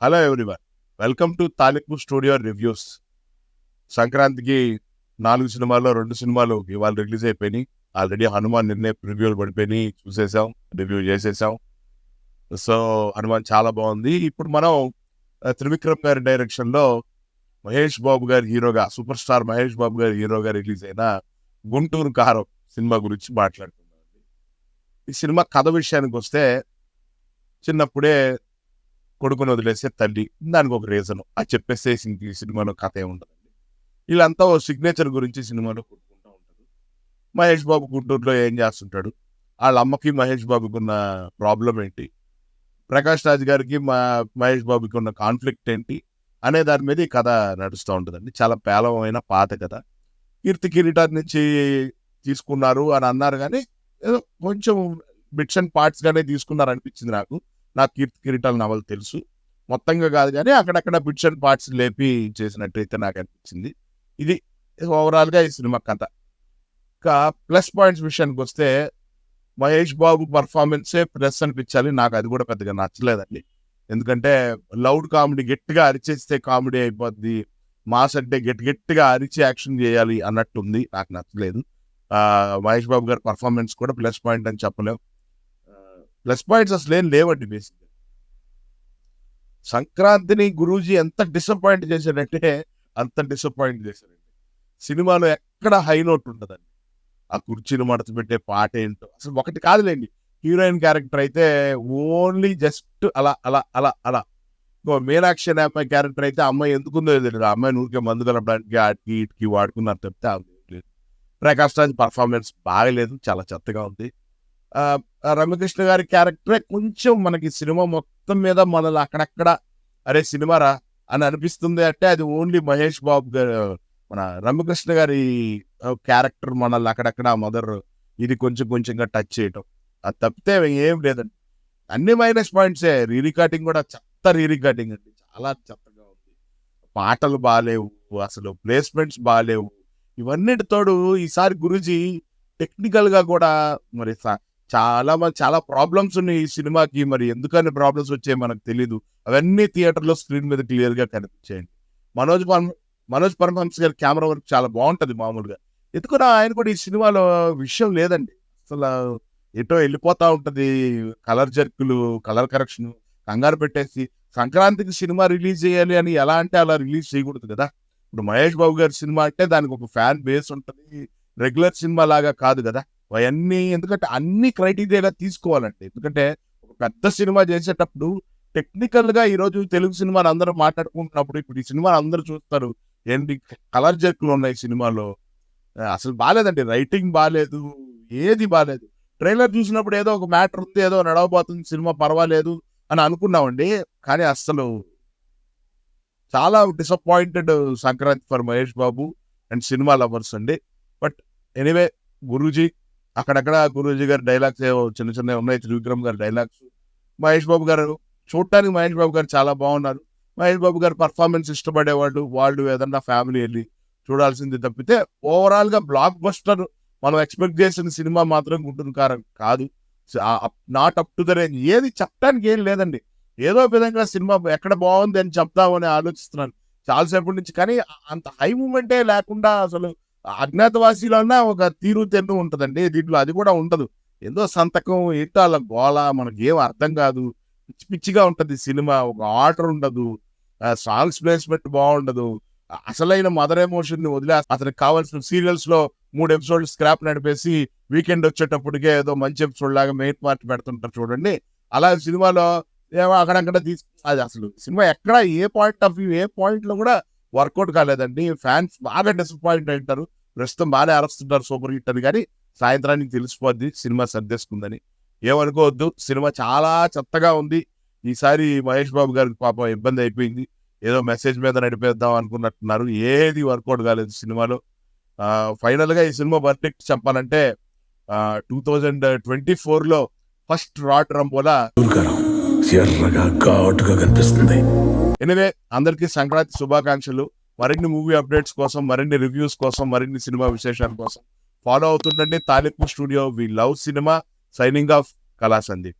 Hello everyone, welcome to Talipu studio reviews. సంక్రాంతికి 4 సినిమాల్లో 2 సినిమాలు ఇవాళ రిలీజ్ అయిపోయినాయి. ఆల్రెడీ హనుమాన్ నిన్నే ప్రివ్యూలు పడిపోయినాయి, చూసేసాం, రివ్యూ చేసేసాం. సో హనుమాన్ చాలా బాగుంది. ఇప్పుడు మనం త్రివిక్రమ్ గారి డైరెక్షన్లో మహేష్ బాబు గారి హీరోగా, సూపర్ స్టార్ మహేష్ బాబు గారి హీరోగా రిలీజ్ అయిన గుంటూరు కారం సినిమా గురించి మాట్లాడుతున్నాం. ఈ సినిమా కథ విషయానికి వస్తే, చిన్నప్పుడే కొడుకుని వదిలేసే తల్లి, దానికి ఒక రీజన్ అది చెప్పేస్తే ఈ సినిమాలో కథ ఏముంటుందండి. వీళ్ళంతా ఓ సిగ్నేచర్ గురించి సినిమాలో కొట్టుకుంటూ ఉంటారు. మహేష్ బాబు గుంటూరులో ఏం చేస్తుంటాడు, వాళ్ళ అమ్మకి మహేష్ బాబుకి ఉన్న ప్రాబ్లం ఏంటి, ప్రకాష్ రాజ్ గారికి మహేష్ బాబుకి ఉన్న కాన్ఫ్లిక్ట్ ఏంటి అనే దాని మీద ఈ కథ నడుస్తూ ఉంటుందండి. చాలా పేలవమైన పాత కథ. కీర్తి కిరీటాన్ని నుంచి తీసుకున్నారు అని అన్నారు, కానీ ఏదో కొంచెం బిట్స్ అండ్ పార్ట్స్ గానే తీసుకున్నారు అనిపించింది నాకు. కీర్తి కిరీటాల నవల తెలుసు, మొత్తంగా కాదు, కానీ అక్కడక్కడ బిట్స్ అండ్ పార్ట్స్ లేపి చేసినట్టయితే నాకు అనిపించింది. ఇది ఓవరాల్గా ఈ సినిమా కథ. ఇంకా ప్లస్ పాయింట్స్ విషయానికి వస్తే, మహేష్ బాబు పర్ఫార్మెన్సే ప్లస్ అనిపించాలి. నాకు అది కూడా పెద్దగా నచ్చలేదండి. ఎందుకంటే లౌడ్ కామెడీ, గట్టిగా అరిచేస్తే కామెడీ అయిపోద్ది, మాస్ అంటే గట్టిగా అరిచి యాక్షన్ చేయాలి అన్నట్టుంది, నాకు నచ్చలేదు. మహేష్ బాబు గారి పర్ఫార్మెన్స్ కూడా ప్లస్ పాయింట్ అని చెప్పలేం. ప్లస్ పాయింట్స్ అసలు ఏం లేవండి. బేసిక్గా సంక్రాంతిని గురూజీ ఎంత డిసప్పాయింట్ చేశాడంటే అంత డిసప్పాయింట్ చేశాడండి. సినిమాలో ఎక్కడ హై నోట్ ఉంటుందండి. ఆ కుర్చీని మడత పెట్టే పాట ఏంటో అసలు ఒకటి కాదులేండి. హీరోయిన్ క్యారెక్టర్ అయితే ఓన్లీ జస్ట్ అలా అలా అలా అలా. మీనాక్షి అనే అమ్మాయి క్యారెక్టర్ అయితే అమ్మాయి ఎందుకుందో తెలియదు, ఆ అమ్మాయి ఊరికే మందు కలపడానికి ఆటికి ఇటుకి వాడుకున్నారు తప్పితే ప్రకాష్ రాజ్ పర్ఫార్మెన్స్ బాగలేదు, చాలా చెత్తగా ఉంది. రమ్యకృష్ణ గారి క్యారెక్టరే కొంచెం మనకి సినిమా మొత్తం మీద మనల్ని అక్కడక్కడ అరే సినిమారా అని అనిపిస్తుంది. అంటే అది ఓన్లీ మహేష్ బాబు గారు, మన రమ్యకృష్ణ గారి క్యారెక్టర్ మనల్ని అక్కడక్కడ మదర్ ఇది కొంచెంగా టచ్ చేయటం, అది తప్పితే ఏం లేదండి. అన్ని మైనస్ పాయింట్సే. రికార్డింగ్ కూడా చెత్త రికార్డింగ్ అండి, చాలా చెత్తగా ఉంది. పాటలు బాగాలేవు, అసలు ప్లేస్మెంట్స్ బాగాలేవు. ఇవన్నిటితోడు ఈసారి గురూజీ టెక్నికల్ గా కూడా మరి చాలా ప్రాబ్లమ్స్ ఉన్నాయి ఈ సినిమాకి. మరి ఎందుకని ప్రాబ్లమ్స్ వచ్చాయి మనకు తెలీదు. అవన్నీ థియేటర్లో స్క్రీన్ మీద క్లియర్ గా కనిపించాయండి. మనోజ్ పరమహంస గారి కెమెరా వర్క్ చాలా బాగుంటది మామూలుగా. ఎందుకన్నా ఆయన కూడా ఈ సినిమాలో విషయం లేదండి. అసలు ఎటో వెళ్ళిపోతా ఉంటది, కలర్ జర్కులు, కలర్ కరెక్షన్, కంగారు పెట్టేసి సంక్రాంతికి సినిమా రిలీజ్ చేయాలి అని ఎలా అంటే అలా రిలీజ్ చేయకూడదు కదా. ఇప్పుడు మహేష్ బాబు గారి సినిమా అంటే దానికి ఒక ఫ్యాన్ బేస్ ఉంటుంది, రెగ్యులర్ సినిమా లాగా కాదు కదా. అవన్నీ ఎందుకంటే అన్ని క్రైటీరియాగా తీసుకోవాలండి. ఎందుకంటే ఒక పెద్ద సినిమా చేసేటప్పుడు టెక్నికల్ గా ఈరోజు తెలుగు సినిమాలు అందరూ మాట్లాడుకుంటున్నప్పుడు, ఇప్పుడు ఈ సినిమాలు అందరూ చూస్తారు, ఏంటి కలర్ జర్కులు ఉన్నాయి సినిమాలో, అసలు బాగాలేదండి. రైటింగ్ బాగాలేదు, ఏది బాగాలేదు. ట్రైలర్ చూసినప్పుడు ఏదో ఒక మ్యాటర్ ఉంది, ఏదో నడవబోతుంది సినిమా, పర్వాలేదు అని అనుకున్నామండి. కానీ అసలు చాలా disappointed Sankranti for Mahesh Babu and cinema lovers అండి. బట్ ఎనీవే, గురూజీ అక్కడక్కడ గురూజీ గారి డైలాగ్స్ ఏవో చిన్న ఉన్నాయి, త్రివిక్రమ్ గారి డైలాగ్స్. మహేష్ బాబు గారు చూడటానికి మహేష్ బాబు గారు చాలా బాగున్నారు. మహేష్ బాబు గారు పర్ఫార్మెన్స్ ఇష్టపడేవాళ్ళు వాళ్ళు ఏదన్నా ఫ్యామిలీ వెళ్ళి చూడాల్సింది తప్పితే ఓవరాల్ గా బ్లాక్ బస్టర్ మనం ఎక్స్పెక్ట్ చేసిన సినిమా మాత్రం గుంటూరు కారం కాదు. Not up to the range. ఏది చెప్పడానికి ఏం లేదండి. ఏదో విధంగా సినిమా ఎక్కడ బాగుంది అని చెప్తామని ఆలోచిస్తున్నాను చాలాసేపటి నుంచి, కానీ అంత హై మూమెంటే లేకుండా అసలు అజ్ఞాతవాసిలో అన్నా ఒక తీరు తెన్ను ఉంటదండి, దీంట్లో అది కూడా ఉండదు. ఏదో సంతకం ఏంటో అలా గోళ, మనకి ఏం అర్థం కాదు, పిచ్చిగా ఉంటది సినిమా. ఒక ఆర్డర్ ఉండదు, సాంగ్స్ ప్లేస్మెంట్ బాగుండదు, అసలైన మదర్ ఎమోషన్ ని వదిలే అతనికి కావాల్సిన సీరియల్స్ లో 3 ఎపిసోడ్లు స్క్రాప్ నడిపేసి వీకెండ్ వచ్చేటప్పటికే ఏదో మంచి ఎపిసోడ్ లాగా మెయిన్ పార్ట్ పెడుతుంటారు చూడండి. అలా సినిమాలో ఏమో అక్కడక్కడ అది అసలు సినిమా ఎక్కడ ఏ పాయింట్ ఆఫ్ వ్యూ ఏ పాయింట్ లో కూడా వర్కౌట్ కాలేదండి. ఫ్యాన్స్ బాగా డిసప్పాయింట్ అంటారు, ప్రస్తుతం బాగానే అరుస్తుంటారు సూపర్ హిట్ అని, కానీ సాయంత్రానికి తెలిసిపోద్ది సినిమా సర్దేసుకుందని. ఏమనుకోవద్దు, సినిమా చాలా చెత్తగా ఉంది. ఈసారి మహేష్ బాబు గారికి పాపం ఇబ్బంది అయిపోయింది. ఏదో మెసేజ్ మీద నడిపేద్దాం అనుకున్నట్టున్నారు, ఏది వర్కౌట్ కాలేదు సినిమాలో. ఫైనల్ గా ఈ సినిమా వర్డిక్ట్ చెప్పాలంటే 2024లో ఫస్ట్ రాట్ రంబోలా ఎర్రగా ఘాటుగా కనిపిస్తుంది. ఎనివే, అందరికీ సంక్రాంతి శుభాకాంక్షలు. మరిన్ని మూవీ అప్డేట్స్ కోసం, మరిన్ని రివ్యూస్ కోసం, మరిన్ని సినిమా విశేషాల కోసం ఫాలో అవుతుండండి Talipu studio. We love cinema. Signing off, Kala Sandeep.